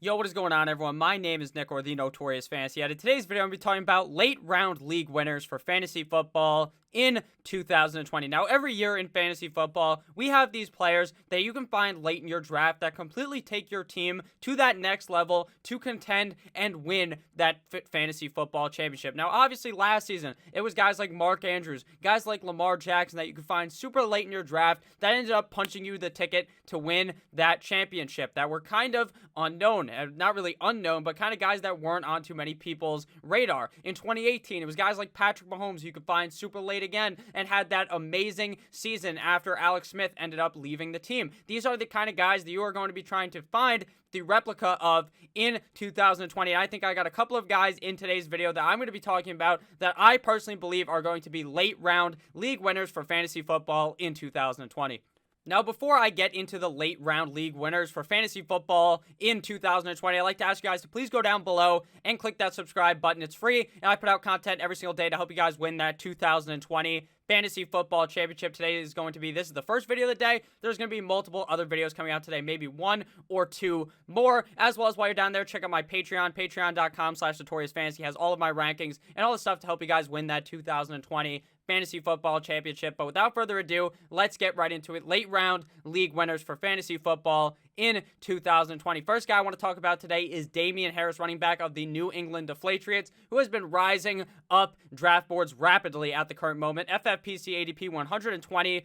Yo, what is going on, everyone? My name is Nick, or the Notorious Fantasy. In today's video, I'm going to be talking about late round league winners for fantasy football in 2020. Now, every year in fantasy football, we have these players that you can find late in your draft that completely take your team to that next level to contend and win that fantasy football championship. Now, obviously, last season, it was guys like Mark Andrews, guys like Lamar Jackson that you could find super late in your draft that ended up punching you the ticket to win that championship that were kind of unknown. Not really unknown, but kind of guys that weren't on too many people's radar. In 2018, it was guys like Patrick Mahomes you could find super late again and had that amazing season after Alex Smith ended up leaving the team. These are the kind of guys that you are going to be trying to find the replica of in 2020. I think I got a couple of guys in today's video that I'm going to be talking about that I personally believe are going to be late round league winners for fantasy football in 2020. Now, before I get into the late round league winners for fantasy football in 2020, I'd like to ask you guys to please go down below and click that subscribe button. It's free, and I put out content every single day to help you guys win that 2020 fantasy football championship. Today is going to be, this is the first video of the day. There's going to be multiple other videos coming out today, maybe one or two more, as well as while you're down there, check out my Patreon. Patreon.com/NotoriousFantasy has all of my rankings and all the stuff to help you guys win that 2020 fantasy football championship. But without further ado, let's get right into it. Late round league winners for fantasy football in 2020. First guy I want to talk about today is Damien Harris, running back of the New England Deflatriots, who has been rising up draft boards rapidly at the current moment. FFPC ADP 120.87,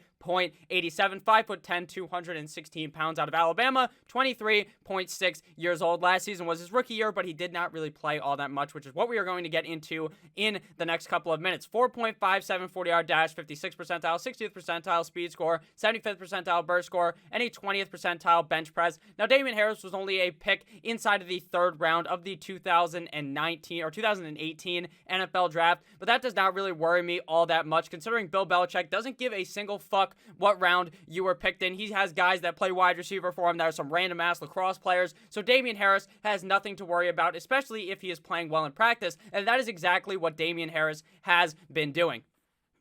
5'10", 216 pounds, out of Alabama, 23.6 years old. Last season was his rookie year, but he did not really play all that much, which is what we are going to get into in the next couple of minutes. 4.57 40-yard dash, 56th percentile, 60th percentile speed score, 75th percentile burst score, and a 20th percentile bench press. Now, Damien Harris was only a pick inside of the third round of the 2019 or 2018 NFL draft, but that does not really worry me all that much, considering Bill Belichick doesn't give a single fuck what round you were picked in. He has guys that play wide receiver for him that are some random ass lacrosse players, so Damien Harris has nothing to worry about, especially if he is playing well in practice, and that is exactly what Damien Harris has been doing.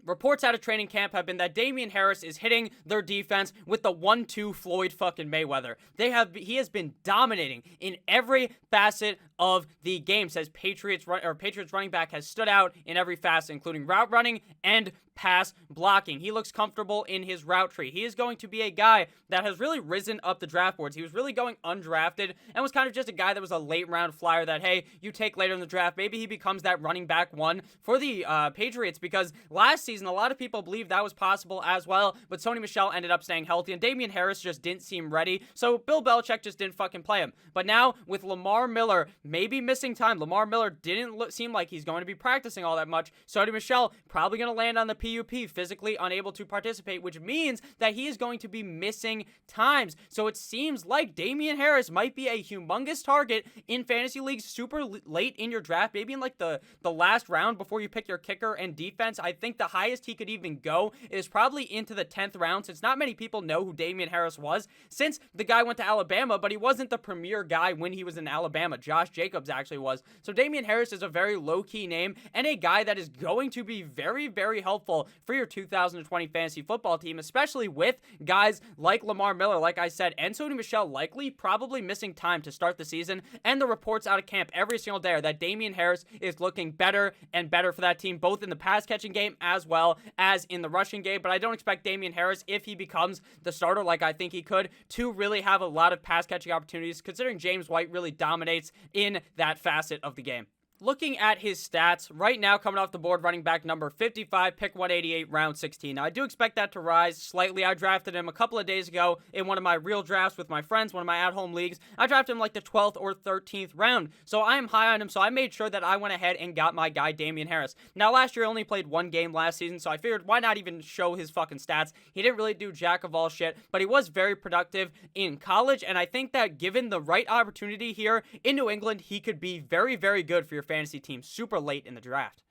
Reports out of training camp have been that Damien Harris is hitting their defense with the 1-2 Floyd fucking Mayweather. He has been dominating in every facet of the game. Says Patriots running back has stood out in every facet, including route running and pass blocking. He looks comfortable in his route tree. He is going to be a guy that has really risen up the draft boards. He was really going undrafted and was kind of just a guy that was a late round flyer that, hey, you take later in the draft. Maybe he becomes that running back one for the Patriots, because last season a lot of people believed that was possible as well, but Sony Michel ended up staying healthy and Damien Harris just didn't seem ready, so Bill Belichick just didn't fucking play him. But now with Lamar Miller maybe missing time, Lamar Miller didn't seem like he's going to be practicing all that much. Sony Michel probably going to land on the PUP, physically unable to participate, which means that he is going to be missing times. So it seems like Damien Harris might be a humongous target in fantasy leagues super late in your draft, maybe in like the last round before you pick your kicker and defense. I think the highest he could even go is probably into the 10th round, since not many people know who Damien Harris was, since the guy went to Alabama, but he wasn't the premier guy when he was in Alabama. Josh Jacobs actually was. So Damien Harris is a very low-key name and a guy that is going to be very, very helpful for your 2020 fantasy football team, especially with guys like Lamar Miller, like I said, and Sony Michel likely probably missing time to start the season. And the reports out of camp every single day are that Damien Harris is looking better and better for that team, both in the pass catching game as well as in the rushing game. But I don't expect Damien Harris, if he becomes the starter like I think he could, to really have a lot of pass catching opportunities, considering James White really dominates in that facet of the game. Looking at his stats, right now coming off the board, running back number 55, pick 188, round 16. Now, I do expect that to rise slightly. I drafted him a couple of days ago in one of my real drafts with my friends, one of my at-home leagues. I drafted him like the 12th or 13th round, so I am high on him, so I made sure that I went ahead and got my guy Damien Harris. Now, last year I only played one game last season, so I figured why not even show his fucking stats. He didn't really do jack of all shit, but he was very productive in college, and I think that given the right opportunity here in New England, he could be very, very good for your fantasy team super late in the draft.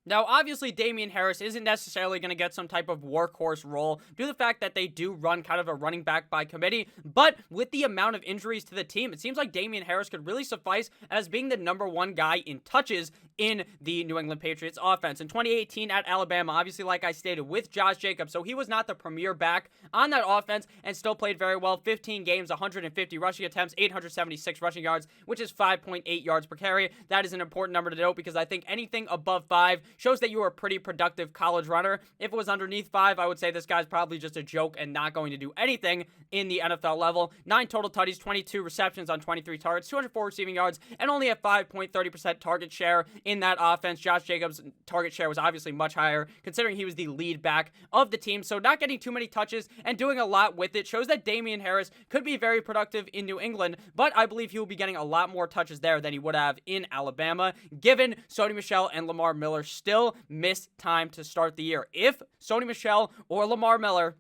Now, obviously, Damien Harris isn't necessarily going to get some type of workhorse role due to the fact that they do run kind of a running back by committee, but with the amount of injuries to the team, it seems like Damien Harris could really suffice as being the number one guy in touches in the New England Patriots offense. In 2018 at Alabama, obviously, like I stated, with Josh Jacobs, so he was not the premier back on that offense and still played very well. 15 games, 150 rushing attempts, 876 rushing yards, which is 5.8 yards per carry. That is an important number to note because I think anything above 5 shows that you are a pretty productive college runner. If it was underneath 5, I would say this guy's probably just a joke and not going to do anything in the NFL level. 9 total tutties, 22 receptions on 23 targets, 204 receiving yards, and only a 5.30% target share in that offense. Josh Jacobs' target share was obviously much higher, considering he was the lead back of the team. So not getting too many touches and doing a lot with it shows that Damien Harris could be very productive in New England, but I believe he will be getting a lot more touches there than he would have in Alabama, given Sony Michel and Lamar Miller still miss time to start the year. If Sony Michel or Lamar Miller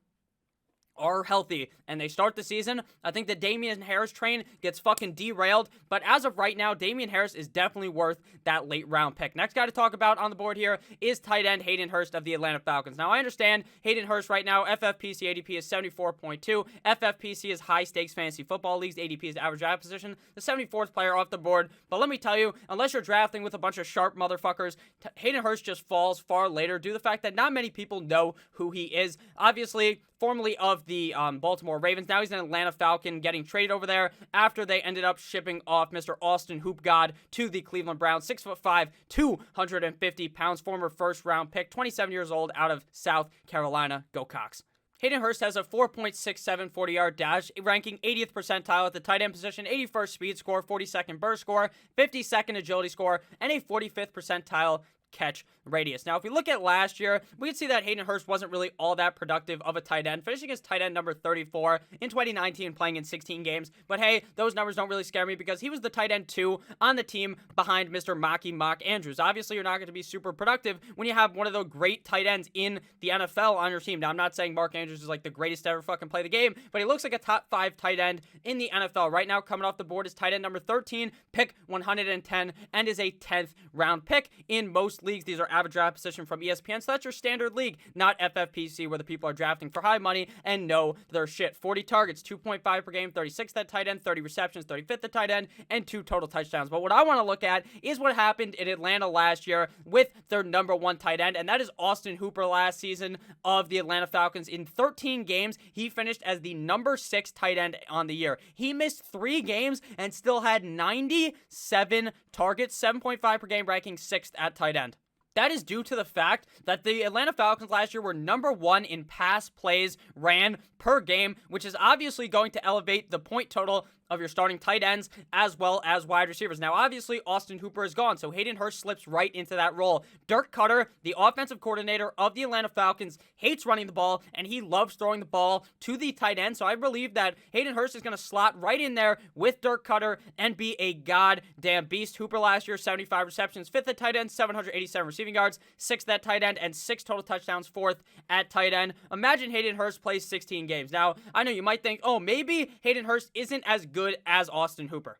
are healthy and they start the season, I think the Damien Harris train gets fucking derailed. But as of right now, Damien Harris is definitely worth that late round pick. Next guy to talk about on the board here is tight end Hayden Hurst of the Atlanta Falcons. Now, I understand Hayden Hurst right now, FFPC ADP is 74.2. FFPC is high stakes fantasy football leagues. ADP is average draft position, the 74th player off the board. But let me tell you, unless you're drafting with a bunch of sharp motherfuckers, Hayden Hurst just falls far later due to the fact that not many people know who he is. Obviously, formerly of the Baltimore Ravens. Now he's an Atlanta Falcon, getting traded over there after they ended up shipping off Mr. Austin Hoop God to the Cleveland Browns. 6'5", 250 pounds, former first-round pick, 27 years old, out of South Carolina. Go Cox. Hayden Hurst has a 4.67 40-yard dash, ranking 80th percentile at the tight end position, 81st speed score, 42nd burst score, 52nd agility score, and a 45th percentile catch radius. Now, if we look at last year, we can see that Hayden Hurst wasn't really all that productive of a tight end, finishing as tight end number 34 in 2019, playing in 16 games. But hey, those numbers don't really scare me because he was the tight end 2 on the team behind Mr. Mock Andrews. Obviously, you're not going to be super productive when you have one of the great tight ends in the NFL on your team. Now, I'm not saying Mark Andrews is like the greatest to ever fucking play the game, but he looks like a top 5 tight end in the NFL. Right now, coming off the board is tight end number 13, pick 110, and is a 10th round pick in most leagues. These are average draft position from ESPN, so that's your standard league, not FFPC, where the people are drafting for high money and know their shit. 40 targets, 2.5 per game, 36th at tight end, 30 receptions, 35th at tight end, and 2 total touchdowns. But what I want to look at is what happened in Atlanta last year with their number 1 tight end, and that is Austin Hooper last season of the Atlanta Falcons. In 13 games, he finished as the number 6 tight end on the year. He missed 3 games and still had 97 targets, 7.5 per game, ranking 6th at tight end. That is due to the fact that the Atlanta Falcons last year were number 1 in pass plays ran per game, which is obviously going to elevate the point total of your starting tight ends as well as wide receivers. Now, obviously, Austin Hooper is gone, so Hayden Hurst slips right into that role. Dirk Cutter, the offensive coordinator of the Atlanta Falcons, hates running the ball, and he loves throwing the ball to the tight end, so I believe that Hayden Hurst is going to slot right in there with Dirk Cutter and be a goddamn beast. Hooper last year, 75 receptions, 5th at tight end, 787 receiving yards, 6th at tight end, and 6 total touchdowns, 4th at tight end. Imagine Hayden Hurst plays 16 games. Now, I know you might think, oh, maybe Hayden Hurst isn't as good as Austin Hooper.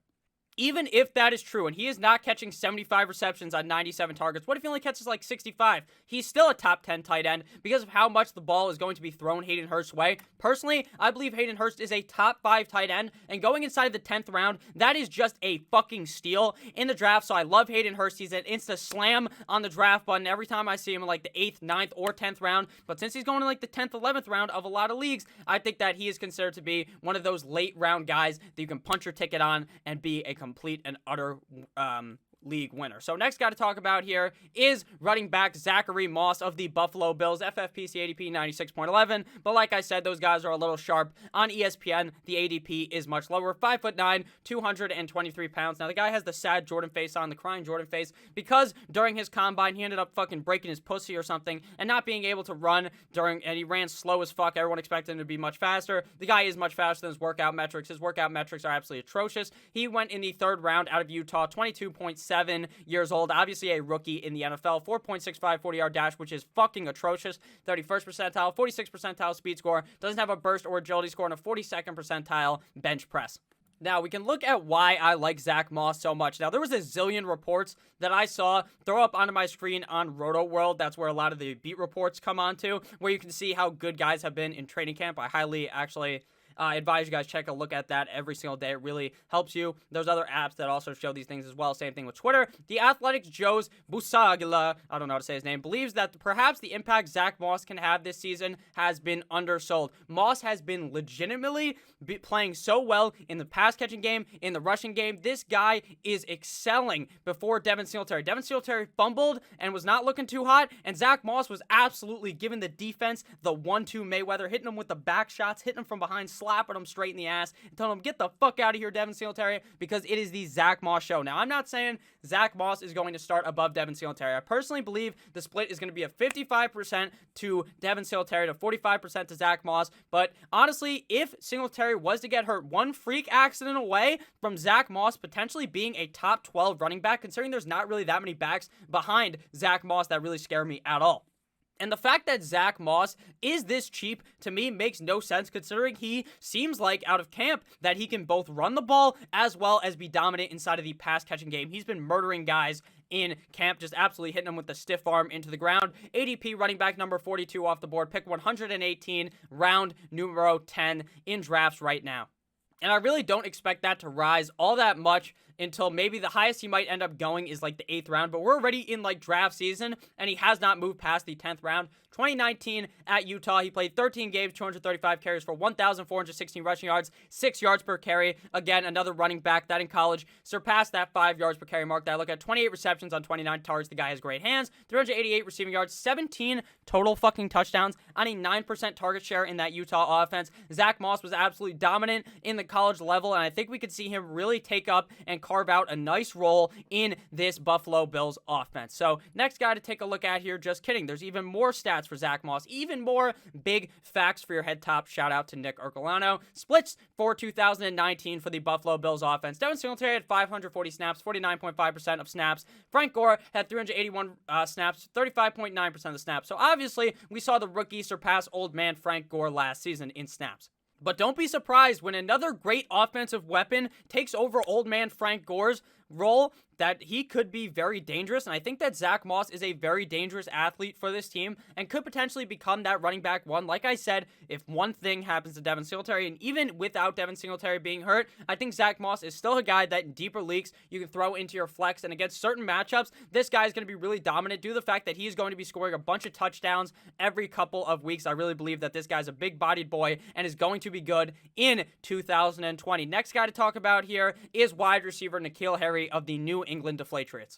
Even if that is true, and he is not catching 75 receptions on 97 targets, what if he only catches like 65? He's still a top 10 tight end because of how much the ball is going to be thrown Hayden Hurst's way. Personally, I believe Hayden Hurst is a top 5 tight end, and going inside the 10th round, that is just a fucking steal in the draft, so I love Hayden Hurst. He's an insta-slam on the draft button every time I see him in like the 8th, 9th, or 10th round, but since he's going in like the 10th, 11th round of a lot of leagues, I think that he is considered to be one of those late round guys that you can punch your ticket on and be a complete and utter league winner. So next guy to talk about here is running back Zack Moss of the Buffalo Bills, FFPC ADP 96.11, but like I said, those guys are a little sharp. On ESPN, the ADP is much lower, 5'9", 223 pounds. Now, the guy has the sad Jordan face on, the crying Jordan face, because during his combine, he ended up fucking breaking his pussy or something and not being able to run and he ran slow as fuck. Everyone expected him to be much faster. The guy is much faster than his workout metrics. His workout metrics are absolutely atrocious. He went in the 3rd round out of Utah, 22.7 years old, obviously a rookie in the NFL, 4.65 40-yard dash, which is fucking atrocious, 31st percentile, 46th percentile speed score, doesn't have a burst or agility score, and a 42nd percentile bench press. Now, we can look at why I like Zack Moss so much. Now, there was a zillion reports that I saw throw up onto my screen on Roto World. That's where a lot of the beat reports come onto, where you can see how good guys have been in training camp. I highly advise you guys check a look at that every single day. It really helps you. There's other apps that also show these things as well. Same thing with Twitter. The Athletic's Joe's Busaglia, I don't know how to say his name, believes that perhaps the impact Zack Moss can have this season has been undersold. Moss has been legitimately playing so well in the pass-catching game, in the rushing game. This guy is excelling before Devin Singletary. Devin Singletary fumbled and was not looking too hot, and Zack Moss was absolutely giving the defense the 1-2 Mayweather, hitting him with the back shots, hitting him from behind, slapping him straight in the ass, and telling him, get the fuck out of here, Devin Singletary, because it is the Zack Moss show. Now, I'm not saying Zack Moss is going to start above Devin Singletary. I personally believe the split is going to be a 55% to Devin Singletary to 45% to Zack Moss, but honestly, if Singletary was to get hurt one freak accident away from Zack Moss potentially being a top 12 running back, considering there's not really that many backs behind Zack Moss that really scare me at all. And the fact that Zack Moss is this cheap, to me, makes no sense, considering he seems like, out of camp, that he can both run the ball as well as be dominant inside of the pass-catching game. He's been murdering guys in camp, just absolutely hitting them with the stiff arm into the ground. ADP running back number 42 off the board, pick 118, round numero 10 in drafts right now. And I really don't expect that to rise all that much until maybe the highest he might end up going is like the 8th round. But we're already in like draft season, and he has not moved past the 10th round. 2019 at Utah, he played 13 games, 235 carries for 1,416 rushing yards, 6 yards per carry. Again, another running back that in college surpassed that 5 yards per carry mark that I look at. 28 receptions on 29 targets. The guy has great hands. 388 receiving yards, 17 total fucking touchdowns on a 9% target share in that Utah offense. Zack Moss was absolutely dominant in the college level, and I think we could see him really take up and carve out a nice role in this Buffalo Bills offense. So, next guy to take a look at here, just kidding. There's even more stats for Zack Moss, even more big facts for your head top. Shout out to Nick Ercolano. Splits for 2019 for the Buffalo Bills offense. Devin Singletary had 540 snaps, 49.5% of snaps. Frank Gore had 381 snaps, 35.9% of the snaps. So obviously, we saw the rookie surpass old man Frank Gore last season in snaps. But don't be surprised when another great offensive weapon takes over old man Frank Gore's role, that he could be very dangerous. And I think that Zack Moss is a very dangerous athlete for this team and could potentially become that running back one. Like I said, if one thing happens to Devin Singletary, and even without Devin Singletary being hurt, I think Zack Moss is still a guy that in deeper leagues you can throw into your flex. And against certain matchups, this guy is going to be really dominant due to the fact that he's going to be scoring a bunch of touchdowns every couple of weeks. I really believe that this guy's a big-bodied boy and is going to be good in 2020. Next guy to talk about here is wide receiver Nikhil Harry of the New England Deflatriots.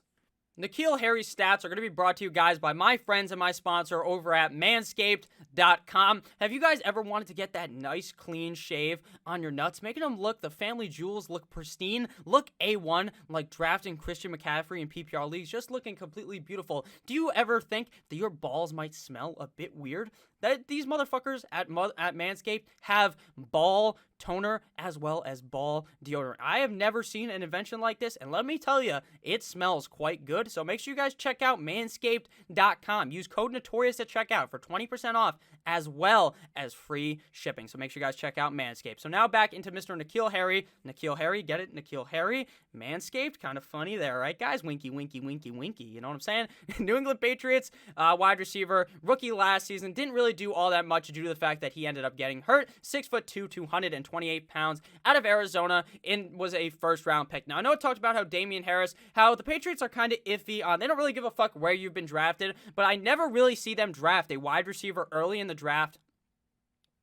Nikhil Harry's stats are going to be brought to you guys by my friends and my sponsor over at Manscaped.com. Have you guys ever wanted to get that nice clean shave on your nuts, making them look, the family jewels look pristine, look A1, like drafting Christian McCaffrey in PPR leagues, just looking completely beautiful? Do you ever think that your balls might smell a bit weird? That these motherfuckers at Manscaped have ball toner as well as ball deodorant. I have never seen an invention like this, and let me tell you, it smells quite good. So make sure you guys check out Manscaped.com. Use code Notorious at checkout for 20% off as well as free shipping. So make sure you guys check out Manscaped. So now back into Mr. Nikhil Harry. Nikhil Harry, get it? Nikhil Harry. Manscaped, kind of funny there, right, guys? Winky, winky, winky, winky. You know what I'm saying? New England Patriots wide receiver, rookie last season, didn't really do all that much due to the fact that he ended up getting hurt. 6'2", 228 pounds, out of Arizona, and was a first-round pick. Now, I know I talked about how Damien Harris, how the Patriots are kind of iffy on, they don't really give a fuck where you've been drafted, but I never really see them draft a wide receiver early in the draft.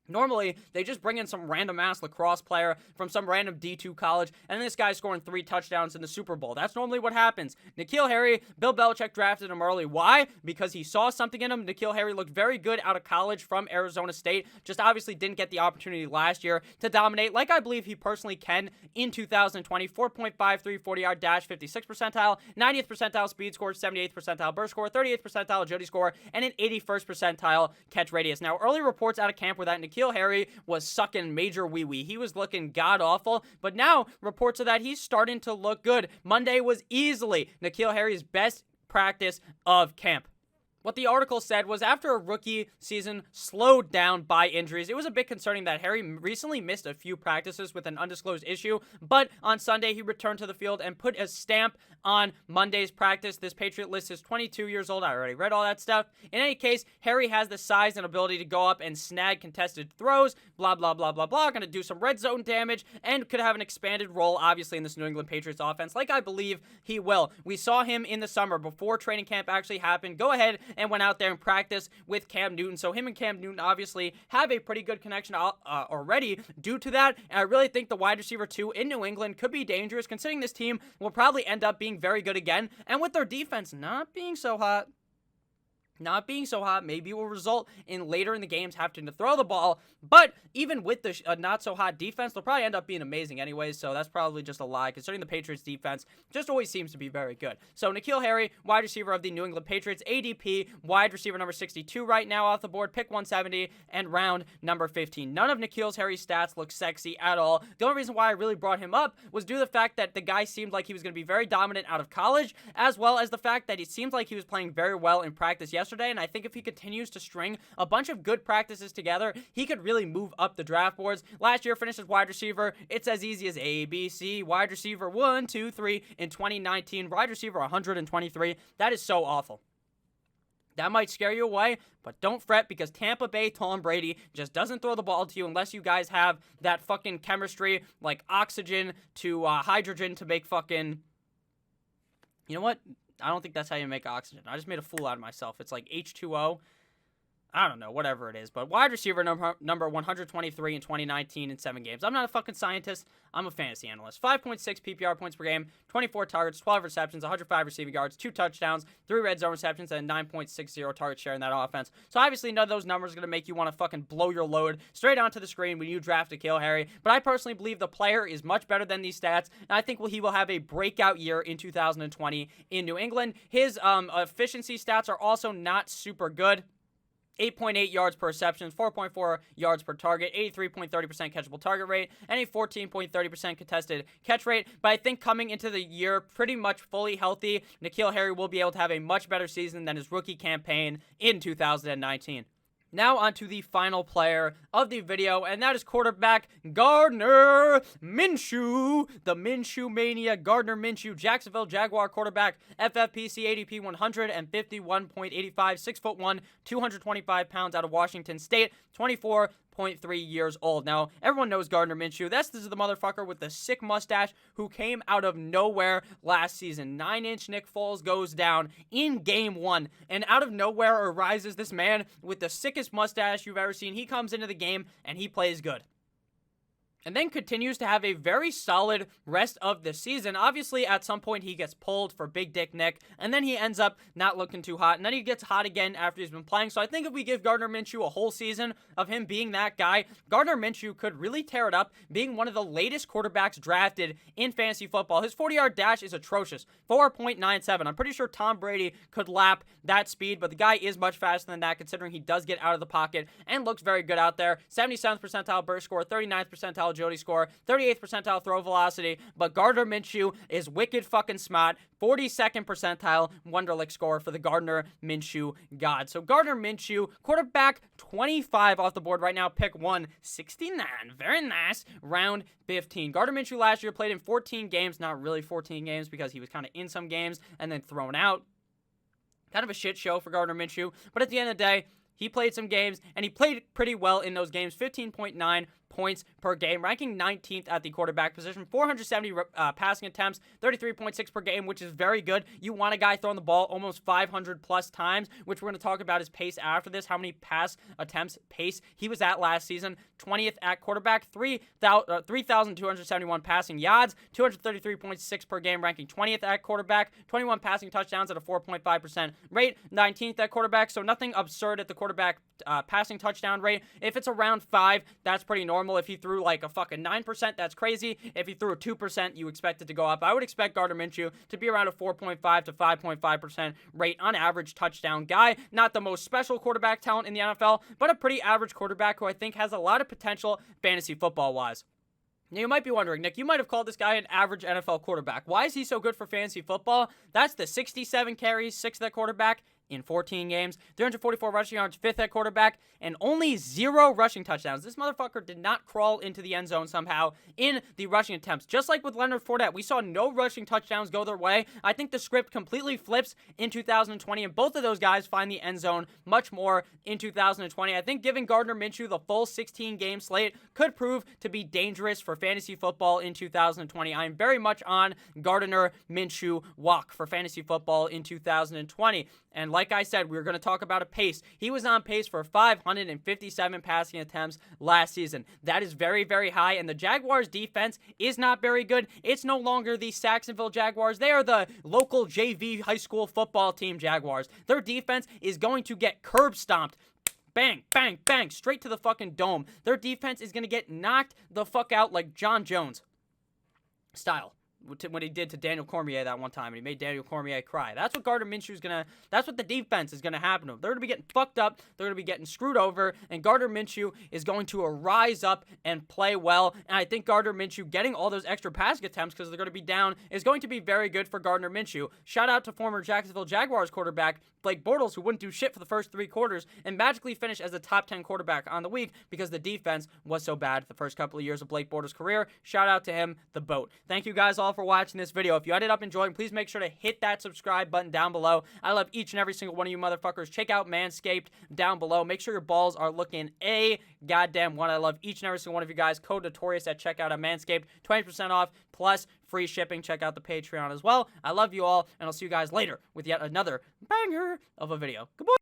Normally, they just bring in some random-ass lacrosse player from some random D2 college, and this guy's scoring 3 touchdowns in the Super Bowl. That's normally what happens. Nikhil Harry, Bill Belichick drafted him early. Why? Because he saw something in him. Nikhil Harry looked very good out of college from Arizona State, just obviously didn't get the opportunity last year to dominate, like I believe he personally can in 2020. 4.53 40-yard dash, 56th percentile, 90th percentile speed score, 78th percentile burst score, 38th percentile agility score, and an 81st percentile catch radius. Now, early reports out of camp were that Nikhil Harry was sucking major wee-wee. He was looking god-awful, but now reports are that he's starting to look good. Monday was easily Nikhil Harry's best practice of camp. What the article said was after a rookie season slowed down by injuries, it was a bit concerning that Harry recently missed a few practices with an undisclosed issue, but on Sunday he returned to the field and put a stamp on Monday's practice. This Patriot list is 22 years old. I already read all that stuff. In any case, Harry has the size and ability to go up and snag contested throws, blah, blah, blah, blah, blah, going to do some red zone damage, and could have an expanded role, obviously, in this New England Patriots offense, like I believe he will. We saw him in the summer before training camp actually happened. Go ahead and went out there and practiced with Cam Newton. So him and Cam Newton obviously have a pretty good connection already due to that. And I really think the wide receiver 2 in New England could be dangerous, considering this team will probably end up being very good again. And with their defense not being so hot, maybe will result in later in the games having to throw the ball. But even with the not-so-hot defense, they'll probably end up being amazing anyways, so that's probably just a lie, considering the Patriots' defense just always seems to be very good. So Nikhil Harry, wide receiver of the New England Patriots, ADP, wide receiver number 62 right now off the board, pick 170, and round number 15. None of Nikhil Harry's stats look sexy at all. The only reason why I really brought him up was due to the fact that the guy seemed like he was going to be very dominant out of college, as well as the fact that it seemed like he was playing very well in practice yesterday, and I think if he continues to string a bunch of good practices together, he could really move up the draft boards. Last year, finished as wide receiver. It's as easy as A, B, C, wide receiver 1, 2, 3 in 2019, wide receiver 123. That is so awful. That might scare you away, but don't fret, because Tampa Bay Tom Brady just doesn't throw the ball to you unless you guys have that fucking chemistry, like oxygen to hydrogen to make fucking... You know what? I don't think that's how you make oxygen. I just made a fool out of myself. It's like H2O. I don't know, whatever it is. But wide receiver number 123 in 2019 in 7 games. I'm not a fucking scientist. I'm a fantasy analyst. 5.6 PPR points per game, 24 targets, 12 receptions, 105 receiving yards, 2 touchdowns, 3 red zone receptions, and 9.60 target share in that offense. So obviously none of those numbers are going to make you want to fucking blow your load straight onto the screen when you draft Nikhil Harry. But I personally believe the player is much better than these stats, and I think he will have a breakout year in 2020 in New England. His efficiency stats are also not super good. 8.8 yards per reception, 4.4 yards per target, 83.30% catchable target rate, and a 14.30% contested catch rate. But I think coming into the year pretty much fully healthy, Nikhil Harry will be able to have a much better season than his rookie campaign in 2019. Now on to the final player of the video, and that is quarterback Gardner Minshew. The Minshew Mania, Gardner Minshew, Jacksonville Jaguar quarterback, FFPC ADP 151.85, 6'1", 225 pounds out of Washington State, 24.3 years old. Now, everyone knows Gardner Minshew. This is the motherfucker with the sick mustache who came out of nowhere last season. 9-inch Nick Foles goes down in game 1, and out of nowhere arises this man with the sickest mustache you've ever seen. He comes into the game, and he plays good. And then continues to have a very solid rest of the season. Obviously, at some point, he gets pulled for Big Dick Nick, and then he ends up not looking too hot, and then he gets hot again after he's been playing. So I think if we give Gardner Minshew a whole season of him being that guy, Gardner Minshew could really tear it up, being one of the latest quarterbacks drafted in fantasy football. His 40-yard dash is atrocious, 4.97. I'm pretty sure Tom Brady could lap that speed, but the guy is much faster than that, considering he does get out of the pocket and looks very good out there. 77th percentile burst score, 39th percentile agility score, 38th percentile throw velocity, but Gardner Minshew is wicked fucking smart. 42nd percentile Wonderlic score for the Gardner Minshew god. So Gardner Minshew, quarterback 25 off the board right now, pick 169. Very nice. Round 15. Gardner Minshew last year played in 14 games, not really 14 games because he was kind of in some games and then thrown out. Kind of a shit show for Gardner Minshew, but at the end of the day, he played some games, and he played pretty well in those games. 15.9 points per game, ranking 19th at the quarterback position. 470 passing attempts, 33.6 per game, which is very good. You want a guy throwing the ball almost 500 plus times, which we're going to talk about his pace after this, how many pass attempts pace he was at last season. 20th at quarterback, 3,271 passing yards, 233.6 per game, ranking 20th at quarterback, 21 passing touchdowns at a 4.5% rate, 19th at quarterback, so nothing absurd at the quarterback passing touchdown rate. If it's around 5, that's pretty normal. If he threw like a fucking 9%, that's crazy. If he threw a 2%, you expect it to go up. I would expect Gardner Minshew to be around a 4.5 to 5.5% rate on average touchdown guy. Not the most special quarterback talent in the NFL, but a pretty average quarterback who I think has a lot of potential fantasy football-wise. Now, you might be wondering, Nick, you might have called this guy an average NFL quarterback. Why is he so good for fantasy football? That's the 67 carries, 6th at quarterback, in 14 games, 344 rushing yards, 5th at quarterback, and only 0 rushing touchdowns. This motherfucker did not crawl into the end zone somehow in the rushing attempts. Just like with Leonard Fournette, we saw no rushing touchdowns go their way. I think the script completely flips in 2020, and both of those guys find the end zone much more in 2020. I think giving Gardner Minshew the full 16-game slate could prove to be dangerous for fantasy football in 2020. I am very much on Gardner Minshew walk for fantasy football in 2020. And like I said, we were going to talk about a pace. He was on pace for 557 passing attempts last season. That is very, very high, and the Jaguars' defense is not very good. It's no longer the Saxonville Jaguars. They are the local JV high school football team Jaguars. Their defense is going to get curb stomped. Bang, bang, bang, straight to the fucking dome. Their defense is going to get knocked the fuck out like John Jones style. What he did to Daniel Cormier that one time, and he made Daniel Cormier cry. That's what Gardner Minshew's that's what the defense is gonna happen to them. They're gonna be getting fucked up, they're gonna be getting screwed over, and Gardner Minshew is going to rise up and play well. And I think Gardner Minshew getting all those extra passing attempts because they're gonna be down is going to be very good for Gardner Minshew. Shout out to former Jacksonville Jaguars quarterback Blake Bortles, who wouldn't do shit for the first 3 quarters and magically finished as a top 10 quarterback on the week because the defense was so bad the first couple of years of Blake Bortles' career. Shout out to him, the BOAT. Thank you guys all for watching this video. If you ended up enjoying, please make sure to hit that subscribe button down below. I love each and every single one of you motherfuckers. Check out Manscaped down below. Make sure your balls are looking a goddamn one. I love each and every single one of you guys. Code Notorious at checkout at Manscaped. 20% off plus free shipping. Check out the Patreon as well. I love you all, and I'll see you guys later with yet another banger of a video. Goodbye.